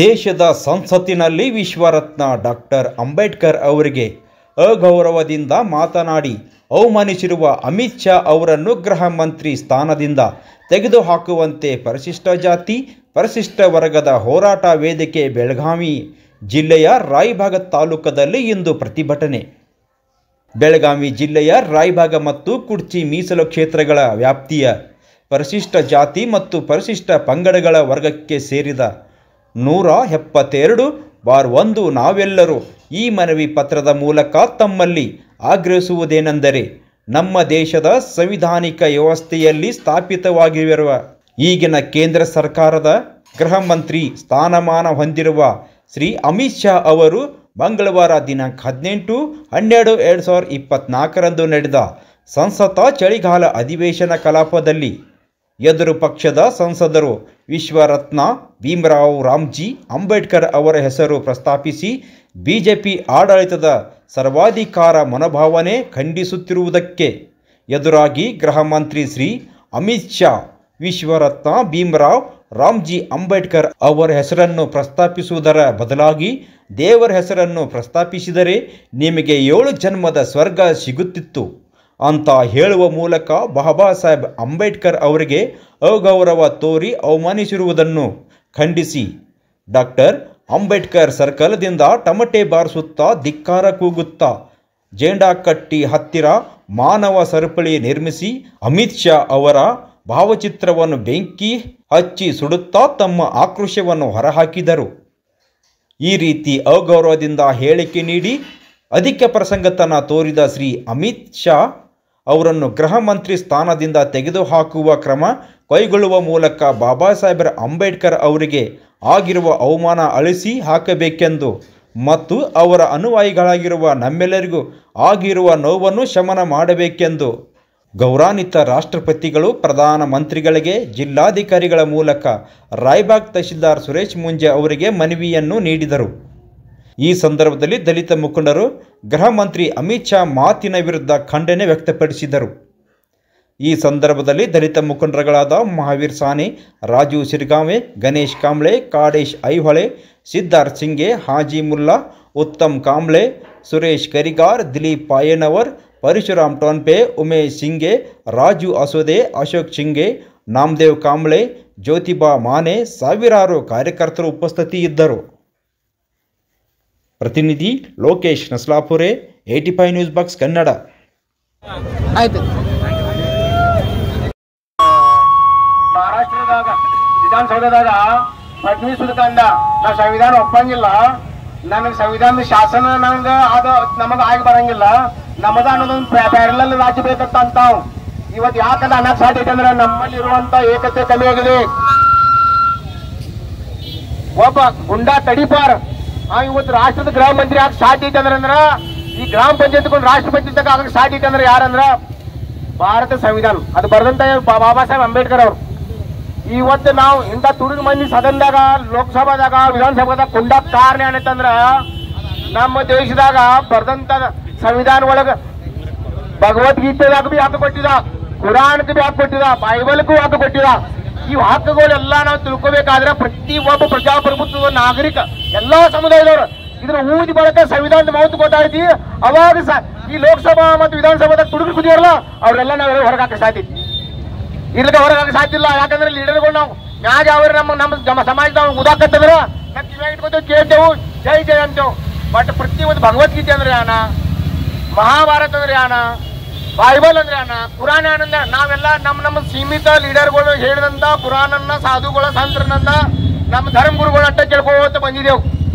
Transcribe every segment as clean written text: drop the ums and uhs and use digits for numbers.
ದೇಶದ ಸಂಸತ್ತಿನಲ್ಲಿ ವಿಶ್ವರತ್ನ ಡಾಕ್ಟರ್ ಅಂಬೇಡ್ಕರ್ ಅವರಿಗೆ ಅಗೌರವದಿಂದ ಮಾತನಾಡಿ ಅವಮಾನಿಸಿರುವ ಅಮಿತ್ ಶಾ ಅವರನ್ನು ಗೃಹ ಮಂತ್ರಿ ಸ್ಥಾನದಿಂದ ತೆಗೆದುಹಾಕುವಂತೆ ಪರಿಶಿಷ್ಟ ಜಾತಿ ಪರಿಶಿಷ್ಟ ವರ್ಗದ ಹೋರಾಟ ವೇದಿಕೆ ಬೆಳಗಾವಿ ಜಿಲ್ಲೆಯ ರಾಯಬಾಗ ತಾಲೂಕದಲ್ಲಿ ಇಂದು ಪ್ರತಿಭಟನೆ. ಬೆಳಗಾವಿ ಜಿಲ್ಲೆಯ ರಾಯಬಾಗ ಮತ್ತು ಕುಡ್ಚಿ ಮೀಸಲು ಕ್ಷೇತ್ರಗಳ ವ್ಯಾಪ್ತಿಯ ಪರಿಶಿಷ್ಟ ಜಾತಿ ಮತ್ತು ಪರಿಶಿಷ್ಟ ಪಂಗಡಗಳ ವರ್ಗಕ್ಕೆ ಸೇರಿದ 172/1 ನಾವೆಲ್ಲರೂ ಈ ಮನವಿ ಪತ್ರದ ಮೂಲಕ ತಮ್ಮಲ್ಲಿ ಆಗ್ರಹಿಸುವುದೇನೆಂದರೆ, ನಮ್ಮ ದೇಶದ ಸಂವಿಧಾನಿಕ ವ್ಯವಸ್ಥೆಯಲ್ಲಿ ಸ್ಥಾಪಿತವಾಗಿರುವ ಈಗಿನ ಕೇಂದ್ರ ಸರ್ಕಾರದ ಗೃಹ ಮಂತ್ರಿ ಸ್ಥಾನಮಾನ ಹೊಂದಿರುವ ಶ್ರೀ ಅಮಿತ್ ಶಾ ಅವರು ಮಂಗಳವಾರ ದಿನಾಂಕ 18/12/2024 ನಡೆದ ಸಂಸತ್ತ ಚಳಿಗಾಲ ಅಧಿವೇಶನ ಕಲಾಪದಲ್ಲಿ ಎದುರು ಪಕ್ಷದ ಸಂಸದರು ವಿಶ್ವರತ್ನ ಭೀಮರಾವ್ ರಾಮ್ಜಿ ಅಂಬೇಡ್ಕರ್ ಅವರ ಹೆಸರು ಪ್ರಸ್ತಾಪಿಸಿ ಬಿಜೆಪಿ ಆಡಳಿತದ ಸರ್ವಾಧಿಕಾರ ಮನೋಭಾವನೆ ಖಂಡಿಸುತ್ತಿರುವುದಕ್ಕೆ ಎದುರಾಗಿ ಗೃಹ ಮಂತ್ರಿ ಶ್ರೀ ಅಮಿತ್ ಶಾ ವಿಶ್ವರತ್ನ ಭೀಮರಾವ್ ರಾಮ್ಜಿ ಅಂಬೇಡ್ಕರ್ ಅವರ ಹೆಸರನ್ನು ಪ್ರಸ್ತಾಪಿಸುವುದರ ಬದಲಾಗಿ ದೇವರ ಹೆಸರನ್ನು ಪ್ರಸ್ತಾಪಿಸಿದರೆ ನಿಮಗೆ 7 ಜನ್ಮದ ಸ್ವರ್ಗ ಸಿಗುತ್ತಿತ್ತು ಅಂತ ಹೇಳುವ ಮೂಲಕ ಬಾಬಾ ಸಾಹೇಬ್ ಅಂಬೇಡ್ಕರ್ ಅವರಿಗೆ ಅಗೌರವ ತೋರಿ ಅವಮಾನಿಸಿರುವುದನ್ನು ಖಂಡಿಸಿ ಡಾಕ್ಟರ್ ಅಂಬೇಡ್ಕರ್ ಸರ್ಕಲ್ದಿಂದ ಟಮಟೆ ಬಾರಿಸುತ್ತಾ ಧಿಕ್ಕಾರ ಕೂಗುತ್ತಾ ಜೇಂಡಾಕಟ್ಟಿ ಹತ್ತಿರ ಮಾನವ ಸರಪಳಿ ನಿರ್ಮಿಸಿ ಅಮಿತ್ ಶಾ ಅವರ ಭಾವಚಿತ್ರವನ್ನು ಬೆಂಕಿ ಹಚ್ಚಿ ಸುಡುತ್ತಾ ತಮ್ಮ ಆಕ್ರೋಶವನ್ನು ಹೊರಹಾಕಿದರು. ಈ ರೀತಿ ಅಗೌರವದಿಂದ ಹೇಳಿಕೆ ನೀಡಿ ಅಧಿಕ ಪ್ರಸಂಗತನ ತೋರಿದ ಶ್ರೀ ಅಮಿತ್ ಶಾ ಅವರನ್ನು ಗೃಹ ಮಂತ್ರಿ ಸ್ಥಾನದಿಂದ ತೆಗೆದುಹಾಕುವ ಕ್ರಮ ಕೈಗೊಳ್ಳುವ ಮೂಲಕ ಬಾಬಾ ಸಾಹೇಬ್ ಅಂಬೇಡ್ಕರ್ ಅವರಿಗೆ ಆಗಿರುವ ಅವಮಾನ ಅಳಿಸಿ ಹಾಕಬೇಕೆಂದು ಮತ್ತು ಅವರ ಅನುಯಾಯಿಗಳಾಗಿರುವ ನಮ್ಮೆಲ್ಲರಿಗೂ ಆಗಿರುವ ನೋವನ್ನು ಶಮನ ಮಾಡಬೇಕೆಂದು ಗೌರವಾನ್ವಿತ ರಾಷ್ಟ್ರಪತಿಗಳು ಪ್ರಧಾನಮಂತ್ರಿಗಳಿಗೆ ಜಿಲ್ಲಾಧಿಕಾರಿಗಳ ಮೂಲಕ ರಾಯಬಾಗ್ ತಹಶೀಲ್ದಾರ್ ಸುರೇಶ್ ಮುಂಜೆ ಅವರಿಗೆ ಮನವಿಯನ್ನು ನೀಡಿದರು. ಈ ಸಂದರ್ಭದಲ್ಲಿ ದಲಿತ ಮುಖಂಡರು ಗೃಹ ಮಂತ್ರಿ ಅಮಿತ್ ಶಾ ಮಾತಿನ ವಿರುದ್ಧ ಖಂಡನೆ ವ್ಯಕ್ತಪಡಿಸಿದರು. ಈ ಸಂದರ್ಭದಲ್ಲಿ ದಲಿತ ಮುಖಂಡರುಗಳಾದ ಮಹಾವೀರ್ ಸಾನೆ, ರಾಜು ಸಿರ್ಗಾವೆ, ಗಣೇಶ್ ಕಾಂಬ್ಳೆ, ಕಾಡೇಶ್ ಐಹೊಳೆ, ಸಿದ್ಧಾರ್ಥ್ ಸಿಂಗೆ, ಹಾಜಿ ಮುಲ್ಲಾ, ಉತ್ತಮ್ ಕಾಂಬ್ಳೆ, ಸುರೇಶ್ ಕರಿಗಾರ್, ದಿಲೀಪ್ ಪಾಯನವರ್, ಪರಶುರಾಮ್ ಟೋನ್ಪೆ, ಉಮೇಶ್ ಸಿಂಗೆ, ರಾಜು ಅಸೋದೆ, ಅಶೋಕ್ ಸಿಂಗೆ, ನಾಮದೇವ್ ಕಾಂಬ್ಳೆ, ಜ್ಯೋತಿಬಾ ಮಾನೆ ಸಾವಿರಾರು ಕಾರ್ಯಕರ್ತರು ಉಪಸ್ಥಿತಿಯಿದ್ದರು. ಪ್ರತಿನಿಧಿ ಲೋಕೇಶ್ ನಸ್ಲಾಪುರೆ, 85 ನ್ಯೂಸ್ ಬಾಕ್ಸ್ ಕನ್ನಡ. ಮಹಾರಾಷ್ಟ್ರದಾಗ ವಿಧಾನಸೌಧದಾಗ ಫಡ್ನವೀಸ್ ಕಂಡ ನಾವು ಸಂವಿಧಾನ ಒಪ್ಪಂಗಿಲ್ಲ, ನನಗೆ ಸಂವಿಧಾನದ ಶಾಸನ ನಂಗೆ ಅದು ನಮಗೆ ಆಗಿ ಬರಂಗಿಲ್ಲ, ನಮ್ಮದ ಅನ್ನೋದೊಂದು ಪ್ಯಾರಲಲ್ ರಾಜ್ಯ ಬೇಕಂತ ಅಂತಾವ್. ಇವತ್ತು ಯಾಕಂದ್ರೆ ಅನ್ನಕ್ಕೆ ಸಾಧ್ಯ ಐತೆ ಅಂದ್ರೆ ನಮ್ಮಲ್ಲಿ ಇರುವಂತ ಏಕತೆ ಕಮ್ಮಿ ಆಗಿದೆ. ಒಬ್ಬ ಗುಂಡಾ ತಡಿಪಾರ್ ಇವತ್ತು ರಾಷ್ಟ್ರದ ಗೃಹ ಮಂತ್ರಿ ಆಗ ಸಾಧ್ಯ ಐತೆ ಅಂದ್ರ ಈ ಗ್ರಾಮ ಪಂಚಾಯತ್ ರಾಷ್ಟ್ರಪತಿ ತಕ ಆಗಕ್ಕೆ ಸಾಧ್ಯ ಐತೆ ಅಂದ್ರೆ ಯಾರಂದ್ರ ಭಾರತ ಸಂವಿಧಾನ ಅದು ಬರೆದಂತ ಬಾಬಾ ಸಾಹೇಬ್ ಅಂಬೇಡ್ಕರ್ ಅವರು. ಇವತ್ತು ನಾವು ಇಂಥ ತುಡುಗು ಮಂದಿ ಸದನದಾಗ ಲೋಕಸಭಾದಾಗ ವಿಧಾನಸಭಾದಾಗ ಕೊಂಡಾಗ ಕಾರಣ ಏನಂತಂದ್ರ ನಮ್ಮ ದೇಶದಾಗ ಬರೆದಂತ ಸಂವಿಧಾನ ಒಳಗ ಭಗವದ್ಗೀತೆದಾಗ ಬಿ ಹಕ್ಕು ಕೊಟ್ಟಿದ, ಕುರಾನ್ಗೆ ಬಿ ಹಕ್ಕು ಕೊಟ್ಟಿದ, ಬೈಬಲ್ಗೂ ಹಕ್ಕು ಕೊಟ್ಟಿದ. ಈ ಹಕ್ಕುಗಳೆಲ್ಲ ನಾವು ತಿಳ್ಕೋಬೇಕಾದ್ರೆ ಪ್ರತಿ ಒಬ್ಬ ಪ್ರಜಾಪ್ರಭುತ್ವದ ನಾಗರಿಕ ಎಲ್ಲಾ ಸಮುದಾಯದವರು ಇದ್ರ ಊದಿ ಬಳಕ ಸಂವಿಧಾನದ ಮಹತ್ವ ಗೊತ್ತಾಯ್ತಿ. ಅವಾಗ ಈ ಲೋಕಸಭಾ ಮತ್ತು ವಿಧಾನಸಭಾದಾಗ ತುಡುಗರು ಕುದಿಯೋರಲ್ಲ ಅವ್ರೆಲ್ಲ ನಾವೆಲ್ಲ ಹೊರಗಾಕ ಸಾಧ್ಯ ಇರ್ಲಿಕ್ಕೆ ಹೊರಗಾಕ ಸಾಧ್ಯ ಇಲ್ಲ. ಯಾಕಂದ್ರೆ ಲೀಡರ್ಗಳು ನಾವು ಮ್ಯಾಗ ಅವ್ರ ನಮ್ಮ ಸಮಾಜದ ಉದಾಕತ್ತಂದ್ರ ನಾವು ಕಿವಿ ಇಟ್ಕೊತೇವೆ, ಕೇಳ್ತೇವು, ಜೈ ಜೈ ಅಂತೇವು. ಬಟ್ ಪ್ರತಿ ಒಂದು ಭಗವದ್ಗೀತೆ ಅಂದ್ರೆ ಯಾನ, ಮಹಾಭಾರತ ಅಂದ್ರೆ ಯಾನ, ಬೈಬಲ್ ಅಂದ್ರೆ ಯಾನ, ಕುರಾನ್ ಏನಂದ್ರೆ ನಾವೆಲ್ಲ ನಮ್ಮ ಸೀಮಿತ ಲೀಡರ್ಗಳು ಹೇಳಿದಂತ ಕುರಾನನ್ನ ಸಾಧುಗಳ ಸಂತರನ್ನ ನಮ್ಮ ಧರ್ಮ ಗುರುಗಳ ಅಟ್ಟ ಕೇಳ್ಕೋತ ಬಂದಿದ್ದೆವು.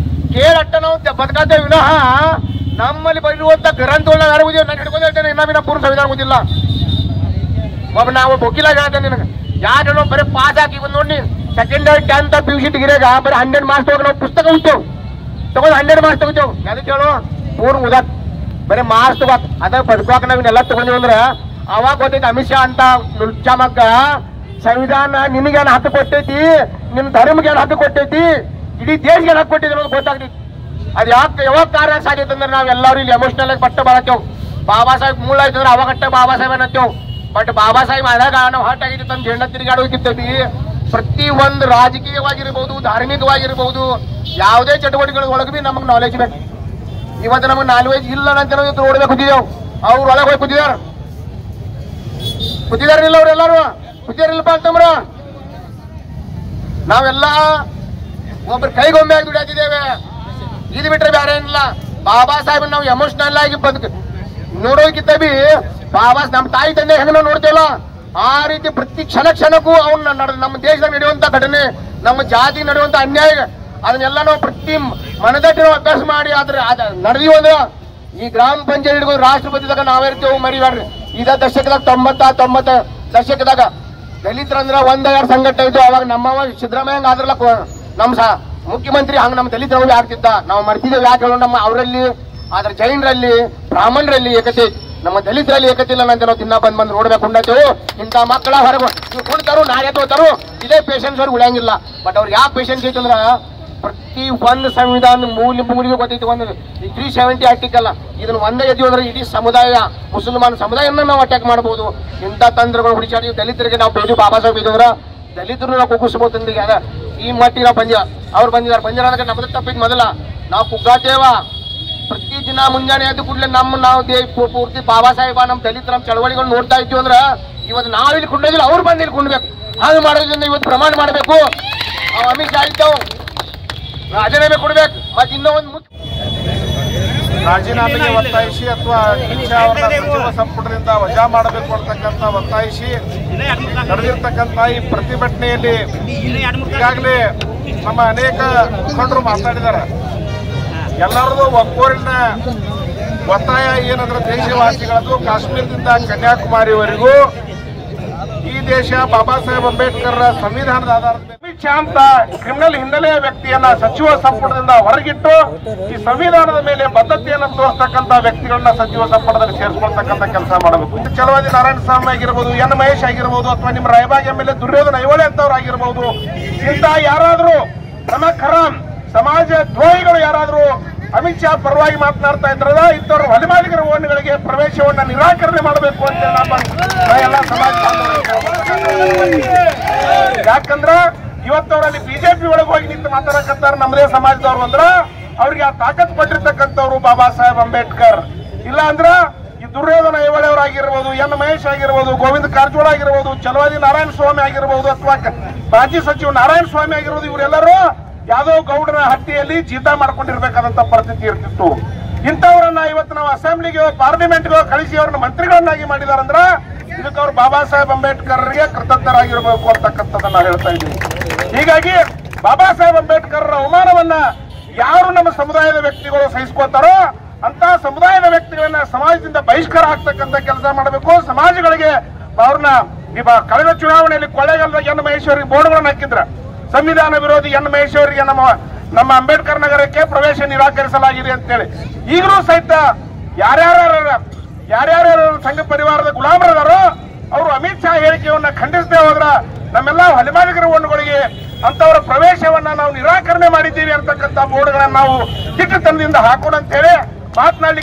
ಕೇಳಟ್ಟ ನಾವು ಬದುಕಾತೇವೆ ವಿನಃ ನಮ್ಮಲ್ಲಿ ಬರುವಂತ ಗ್ರಂಥಗಳನ್ನ ಯಾರು ಓದಿದ್ದೇವೆ. ನಾನು ಹಿಡ್ಕೊಂಡು ಹೇಳ್ತೇನೆ, ಇನ್ನ ಪೂರ್ಣ ಸಂವಿಧಾನ ಓದಿಲ್ಲ. ಒಬ್ಬ ನಾವು ಬೊಕ್ಕಿಲ ಹೇಳ್ತೇನೆ ನಿನಗೆ ಯಾರು ಹೇಳೋ ಬರೀ ಪಾಸ್ ಹಾಕಿ ಬಂದು ನೋಡಿ ಸೆಕೆಂಡ್ 10th PUC ಡಿಗ್ರಿಯಾಗ ಬರೀ 100 ಮಾರ್ಕ್ಸ್ ತಗೊಂಡು ನಾವು ಪುಸ್ತಕ ಓದ್ತೇವೆ, ತಗೊಂಡು 100 ಮಾರ್ಕ್ಸ್ ತಗೋತೇವೆ. ಅದಕ್ಕೆ ಹೇಳೋ ಪೂರ್ಣ ಓದಾಕ್ ಬರೀ ಮಾರ್ಕ್ಸ್ ತಗೋಕ್ ಅದ ಬದುಕಾಕ ನಾವಿನ್ನೆಲ್ಲ ತಗೊಂಡಿವಿ ಅಂದ್ರೆ ಅವಾಗ ಗೊತ್ತೈತಿ ಅಮಿತ್ ಶಾ ಅಂತ ನುಚ್ಚಾಮಕ್ಕ ಸಂವಿಧಾನ ನಿನಗೇನು ಹಕ್ಕು ಕೊಟ್ಟೈತಿ, ನಿನ್ನ ಧರ್ಮಗೇನು ಹಕ್ಕು ಕೊಟ್ಟೈತಿ, ಇಡೀ ದೇಶಕ್ಕೆ ಹಕ್ಕು ಕೊಟ್ಟಿದ್ರು ಅನ್ನೋದು ಗೊತ್ತಾಗ್ತೈತಿ. ಅದು ಯಾವಾಗ ಕಾರಣ ಸಾಧ್ಯ ಅಂದ್ರೆ ನಾವೆಲ್ಲರೂ ಇಲ್ಲಿ ಎಮೋಷನಲ್ ಆಗಿ ಪಟ್ಟ ಬಾಳತ್ತೇವು. ಬಾಬಾ ಸಾಹೇಬ್ ಮೂಲ ಆಯ್ತು ಅಂದ್ರೆ ಅವಾಗಟ್ಟ ಬಾಬಾ ಸಾಹೇಬ್ ಅನ್ನತ್ತೇವು. ಬಟ್ ಬಾಬಾ ಸಾಹೇಬ್ ಆದಾಗ ನಾವು ಹಟ್ ಆಗಿತ್ತು ತಂದು ಜೆಂಡ ತಿರುಗಾಡೋಕಿರ್ತೈತಿ, ಪ್ರತಿ ಒಂದು ರಾಜಕೀಯವಾಗಿರ್ಬೋದು, ಧಾರ್ಮಿಕವಾಗಿರ್ಬೋದು, ಯಾವುದೇ ಚಟುವಟಿಕೆಗಳ ಒಳಗೆ ಬಿ ನಮಗೆ ನಾಲೆಜ್ ಬೇಕು. ಇವತ್ತು ನಮಗೆ ನಾಲೆಜ್ ಇಲ್ಲ ಅಂತ ನಾವು ಇವತ್ತು ನೋಡ್ಬೇಕು ಕೂತಿದ್ದೇವೆ. ಅವ್ರು ಒಳಗೆ ಹೋಗಿ ಕೂತಿದಾರಿಲ್ಲ, ಅವ್ರೆಲ್ಲಾರು ಕೂತಿದಾರಿಲ್ಲಪ್ಪ ಅಂತಂದ್ರ ನಾವೆಲ್ಲ ಒಬ್ಬರು ಕೈಗೊಮ್ಮೆ ಆಗಿ ದುಡಿಯಾತಿದ್ದೇವೆ. ಇದು ಬಿಟ್ರೆ ಬೇರೆ ಏನಿಲ್ಲ. ಬಾಬಾ ಸಾಹೇಬ್ ನಾವು ಎಮೋಷನಲ್ ಆಗಿ ನೋಡೋದಕ್ಕಿಂತ ಬಿ ಬಾಬಾ ನಮ್ಮ ತಾಯಿ ತಂದೆ ಹೆಂಗ ನಾವು ನೋಡ್ತೇವಲ್ಲ ಆ ರೀತಿ ಪ್ರತಿ ಕ್ಷಣಕ್ಕೂ ಅವನ್ನ ನಮ್ಮ ದೇಶದಾಗ ನಡೆಯುವಂತ ಘಟನೆ, ನಮ್ಮ ಜಾತಿ ನಡೆಯುವಂತ ಅನ್ಯಾಯ, ಅದನ್ನೆಲ್ಲ ನಾವು ಪ್ರತಿ ಮನದಟ್ಟಿ ನಾವು ಅಭ್ಯಾಸ ಮಾಡಿ ನಡೆದೀವಿ ಅಂದ್ರೆ ಈ ಗ್ರಾಮ ಪಂಚಾಯತ್ ರಾಷ್ಟ್ರಪತಿದಾಗ ನಾವಿರ್ತೇವೆ ಮರಿಬೇಡ್ರಿ. ಇದ ದಶಕದಾಗ 90 ದಶಕದಾಗ ದಲಿತರಂದ್ರ 1-2 ಸಂಘಟನೆ ಇದ್ದು. ಅವಾಗ ನಮ್ಮವ ಸಿದ್ದರಾಮಯ್ಯ ಹಂಗ ಆದ್ರಲ್ಲ ನಮ್ಮ ಮುಖ್ಯಮಂತ್ರಿ ಹಂಗ ನಮ್ಮ ದಲಿತರು ಆಗ್ತಿದ್ದ. ನಾವು ಮರ್ತಿದ್ದೇವೆ ಯಾಕೆ ಹೇಳೋ, ನಮ್ಮ ಅವರಲ್ಲಿ ಆದ್ರೆ ಜೈನರಲ್ಲಿ ಬ್ರಾಹ್ಮಣರಲ್ಲಿ ಏಕತೆ, ನಮ್ಮ ದಲಿತರಲ್ಲಿ ಏಕತೆ ಇಲ್ಲ ಅಂತ ನಾವು ದಿನ ಬಂದ್ ನೋಡ್ಬೇಕು ಉಂಡಾತೇವು. ಇಂಥ ಮಕ್ಕಳ ಹೊರಗೆ ಕುಡ್ತಾರು, ನಾಳೆ ತೋತಾರು, ಇದೇ ಪೇಷನ್ಸ್ ಅವ್ರಿಗೆ ಉಳಿಯಂಗಿಲ್ಲ. ಬಟ್ ಅವ್ರಿಗೆ ಯಾವ ಪೇಷನ್ಸ್ ಐತಂದ್ರ ಪ್ರತಿ ಒಂದು ಸಂವಿಧಾನ ಮೂಲಿಗೆ ಗೊತ್ತೈತಿ. ಒಂದು 370 ಆರ್ಟಿಕಲ್ ಇದನ್ನ ಒಂದೇ ಎದ್ದು ಅಂದ್ರೆ ಇಡೀ ಸಮುದಾಯ, ಮುಸಲ್ಮಾನ್ ಸಮುದಾಯನ ನಾವು ಅಟ್ಯಾಕ್ ಮಾಡಬಹುದು. ಇಂಥ ತಂತ್ರಗಳು ಹುಡುಚಾಡಿ ದಲಿತರಿಗೆ ನಾವು ಬೇಜು ಬಾಬಾ ಸಾಹೇಬ್ ಇದ್ರ ದಲಿತರು ನಾವು ಕುಗ್ಗಿಸ್ಬೋದು. ಅದ ಈ ಮಟ್ಟಿಗೆ ನಾವು ಅವ್ರು ಬಂದಿರ ನಮ್ದು ತಪ್ಪಿದ್ ಮೊದಲ ನಾವು ಕುಗ್ಗಾತೇವ. ಪ್ರತಿ ದಿನ ಮುಂಜಾನೆ ಎದ್ದು ಕೂಡಲೇ ನಾವು ಪೂರ್ತಿ ಬಾಬಾ ಸಾಹೇಬ ನಮ್ಮ ದಲಿತರ ನಮ್ಮ ಚಳವಳಿಗಳು ನೋಡ್ತಾ ಇದ್ದೀವಿ ಅಂದ್ರೆ ಇವತ್ತು ನಾವು ಇಲ್ಲಿ ಕುಂಡಿಲ್ಲ, ಅವ್ರು ಬಂದು ಇಲ್ಲಿ ಕುಂಡ್ಬೇಕು. ಹಾಗೆ ಮಾಡೋದ್ರಿಂದ ಇವತ್ತು ಪ್ರಮಾಣ ಮಾಡಬೇಕು. ಅಮಿತ್ ಶಾ ಇದ್ದಾವು ರಾಜೀನಾಮೆ ಕೊಡ್ಬೇಕು. ಮತ್ತೆ ಇನ್ನೂ ಒಂದು ರಾಜೀನಾಮೆಗೆ ಒತ್ತಾಯಿಸಿ ಅಥವಾ ಸಚಿವ ಸಂಪುಟದಿಂದ ವಜಾ ಮಾಡಬೇಕು ಅಂತಕ್ಕಂಥ ಒತ್ತಾಯಿಸಿ ನಡೆದಿರ್ತಕ್ಕಂಥ ಈ ಪ್ರತಿಭಟನೆಯಲ್ಲಿ ಈಗಾಗಲೇ ನಮ್ಮ ಅನೇಕ ಮುಖಂಡರು ಮಾತಾಡಿದ್ದಾರೆ. ಎಲ್ಲರದು ಒಕ್ಕೋರಿನ ಒತ್ತಾಯ ಏನಂದ್ರೆ ದೇಶವಾಸಿಗಳದು ಕಾಶ್ಮೀರದಿಂದ ಕನ್ಯಾಕುಮಾರಿವರೆಗೂ ಈ ದೇಶ ಬಾಬಾ ಸಾಹೇಬ್ ಅಂಬೇಡ್ಕರ್ ಸಂವಿಧಾನದ ಆಧಾರದ ಮೇಲೆ ಅಮಿತ್ ಶಾ ಅಂತ ಕ್ರಿಮಿನಲ್ ಹಿನ್ನೆಲೆಯ ವ್ಯಕ್ತಿಯನ್ನ ಸಚಿವ ಸಂಪುಟದಿಂದ ಹೊರಗಿಟ್ಟು ಈ ಸಂವಿಧಾನದ ಮೇಲೆ ಬದ್ಧತೆಯನ್ನು ತೋರಿಸ್ತಕ್ಕಂಥ ವ್ಯಕ್ತಿಗಳನ್ನ ಸಚಿವ ಸಂಪುಟದಲ್ಲಿ ಸೇರಿಸ್ಕೊಳ್ತಕ್ಕಂಥ ಕೆಲಸ ಮಾಡಬೇಕು. ಚಲವಾದಿ ನಾರಾಯಣ ಸ್ವಾಮಿ ಆಗಿರ್ಬೋದು, ಎನ್ ಮಹೇಶ್ ಆಗಿರ್ಬೋದು, ಅಥವಾ ನಿಮ್ಮ ರಾಯಬಾಗ್ ಎಂ.ಎಲ್.ಎ ದುರ್ಯೋಧನ ಐಹೊಳೆ ಅಂತವ್ರು ಆಗಿರ್ಬೋದು, ಇಂಥ ಯಾರಾದ್ರೂ ನಮ್ಮ ಖರಾಮ್ ಸಮಾಜ ದ್ರೋಹಿಗಳು ಯಾರಾದ್ರೂ ಅಮಿತ್ ಶಾ ಪರವಾಗಿ ಮಾತನಾಡ್ತಾ ಇದ್ರಲ್ಲ, ಇಂಥವ್ರು ಹೊಲೆಮಾಲಿಗರ ಓಣಿಗಳಿಗೆ ಪ್ರವೇಶವನ್ನ ನಿರಾಕರಣೆ ಮಾಡಬೇಕು ಅಂತ ಎಲ್ಲ ಸಮಾಜ ಯಾಕಂದ್ರ ಇವತ್ತವರಲ್ಲಿ ಬಿಜೆಪಿ ಒಳಗೆ ಹೋಗಿ ನಿಂತು ಮಾತಾಡಕತ್ತಾರ ನಮ್ಮದೇ ಸಮಾಜದವ್ರು ಅಂದ್ರ ಅವ್ರಿಗೆ ಆ ತಾಕತ್ ಪಟ್ಟಿರ್ತಕ್ಕಂಥವ್ರು ಬಾಬಾ ಸಾಹೇಬ್ ಅಂಬೇಡ್ಕರ್. ಇಲ್ಲ ಅಂದ್ರ ಈ ದುರ್ಯೋಧನ ಐಹೊಳೆ ಅವರಾಗಿರ್ಬೋದು, ಎನ್ ಮಹೇಶ್ ಆಗಿರ್ಬೋದು, ಗೋವಿಂದ ಕಾರಜೋಳ ಆಗಿರ್ಬೋದು, ಚಲವಾದಿ ನಾರಾಯಣ ಸ್ವಾಮಿ ಆಗಿರ್ಬೋದು, ಅಥವಾ ಮಾಜಿ ಸಚಿವ ನಾರಾಯಣ ಸ್ವಾಮಿ ಆಗಿರ್ಬೋದು, ಇವರೆಲ್ಲರೂ ಯಾವ್ದೋ ಗೌಡನ ಹಟ್ಟಿಯಲ್ಲಿ ಜೀತ ಮಾಡ್ಕೊಂಡಿರ್ಬೇಕಾದಂತ ಪರಿಸ್ಥಿತಿ ಇರ್ತಿತ್ತು. ಇಂಥವ್ರನ್ನ ಇವತ್ತು ನಾವು ಅಸೆಂಬ್ಲಿಗೆ ಪಾರ್ಲಿಮೆಂಟ್ಗೆ ಕಳಿಸಿ ಅವ್ರನ್ನ ಮಂತ್ರಿಗಳನ್ನಾಗಿ ಮಾಡಿದಾರಂದ್ರ ಇದಕ್ಕೆ ಅವ್ರು ಬಾಬಾ ಸಾಹೇಬ್ ಅಂಬೇಡ್ಕರ್ಗೆ ಕೃತಜ್ಞರಾಗಿರ್ಬೇಕು ಅಂತಕ್ಕಂಥದ್ದನ್ನ ಹೇಳ್ತಾ ಇದ್ದೀವಿ. ಹೀಗಾಗಿ ಬಾಬಾ ಸಾಹೇಬ್ ಅಂಬೇಡ್ಕರ್ ಅವಮಾನವನ್ನ ಯಾರು ನಮ್ಮ ಸಮುದಾಯದ ವ್ಯಕ್ತಿಗಳು ಸಹಿಸ್ಕೋತಾರೋ ಅಂತ ಸಮುದಾಯದ ವ್ಯಕ್ತಿಗಳನ್ನ ಸಮಾಜದಿಂದ ಬಹಿಷ್ಕಾರ ಆಗ್ತಕ್ಕಂಥ ಕೆಲಸ ಮಾಡಬೇಕು. ಸಮಾಜಗಳಿಗೆ ಅವ್ರನ್ನ ಕಳೆದ ಚುನಾವಣೆಯಲ್ಲಿ ಕೊಳ್ಳೇಗಾಲದ ಎನ್ ಮಹೇಶ್ವರಿಗೆ ಬೋರ್ಡ್ಗಳನ್ನ ಹಾಕಿದ್ರ ಸಂವಿಧಾನ ವಿರೋಧಿ ಎನ್ ಮಹೇಶ್ವರಿಗೆ ನಮ್ಮ ಅಂಬೇಡ್ಕರ್ ನಗರಕ್ಕೆ ಪ್ರವೇಶ ನಿರಾಕರಿಸಲಾಗಿದೆ ಅಂತೇಳಿ. ಈಗಲೂ ಸಹಿತ ಯಾರ್ಯಾರು ಸಂಘ ಪರಿವಾರದ ಗುಲಾಮರದಾರೋ ಅವರು ಅಮಿತ್ ಶಾ ಹೇಳಿಕೆಯನ್ನ ಖಂಡಿಸದೆ ಹೋದ್ರ ನಮ್ಮೆಲ್ಲ ಹೊಲೆಮಾಲಿಗರ ಓಣುಗಳಿಗೆ ಅಂತವರ ಪ್ರವೇಶವನ್ನ ನಾವು ನಿರಾಕರಣೆ ಮಾಡಿದ್ದೀವಿ ಅಂತಕ್ಕಂಥ ಬೋರ್ಡ್ಗಳನ್ನ ನಾವು ದಿಟ್ಟತನದಿಂದ ಹಾಕೋಣ ಅಂತೇಳಿ ಮಾತನಾಡಿ